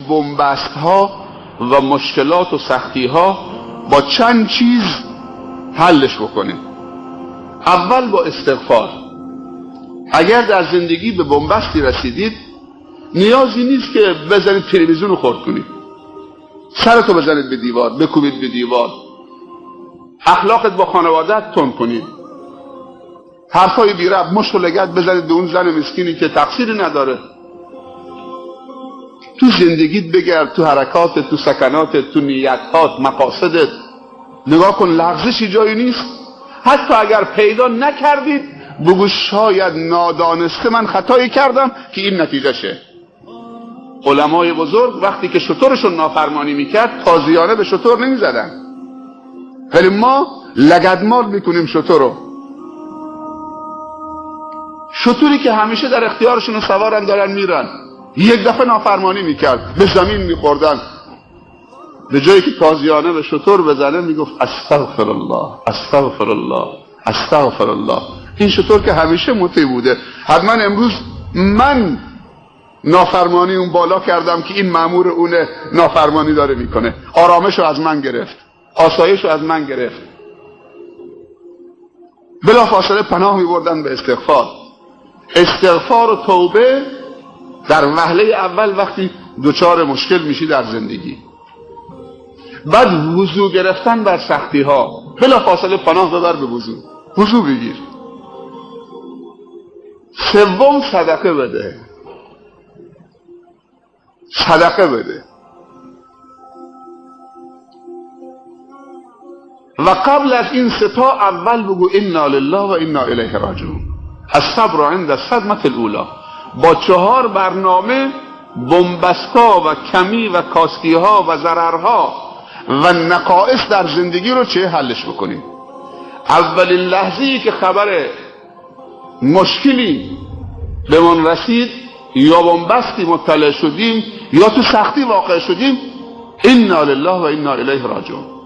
بنبست ها و مشکلات و سختی ها با چند چیز حلش بکنیم. اول با استغفار. اگر در زندگی به بنبستی رسیدید، نیازی نیست که بزنید تلویزیون رو خرد کنید، سرتو بزنید به دیوار، بکوبید به دیوار، اخلاقت با خانواده‌ات تند کنید، حرفای بی ربط مشت و لگد بزنید به اون زن مسکینی که تقصیری نداره. تو زندگیت بگرد، تو حرکاتت، تو سکناتت، تو نیتات، مقاصدت نگاه کن، لغزشی جایی نیست. حتی اگر پیدا نکردید بگو شاید نادانسته من خطایی کردم که این نتیجه شه. علمای بزرگ وقتی که شترشون نافرمانی میکرد تازیانه به شتر نمیزدن، ولی ما لگدمال میکنیم شتر رو. شتری که همیشه در اختیارشون سوارن دارن میرن، یک دفعه نافرمانی میکرد به زمین میخوردن، به جایی که تازیانه به شتر بزنه میگفت استغفر الله استغفر الله استغفر الله. این شتر که همیشه مطیع بوده، حتما امروز من نافرمانی اون بالا کردم که این مأمور اونه نافرمانی داره میکنه، آرامشو از من گرفت، آسایشو از من گرفت. بلا فاصله پناه میبردن به استغفار. استغفار و توبه در وهله اول وقتی دچار مشکل میشی در زندگی. بعد وضو گرفتن بر سختی ها، بلا فاصله پناه ببر به وضو بگیر. سوم صدقه بده. و قبل از این ستا اول بگو انا لله و انا الیه راجعون. الصبر عند الصدمة الاولی. با 4 برنامه بنبستا و کمی و کاستی ها و ضررها و نقائص در زندگی رو چه حلش بکنیم. اولین لحظه‌ای که خبر مشکلی به من رسید یا بنبستی مطلع شدیم یا تو سختی واقع شدیم، انا لله و انا الیه راجعون.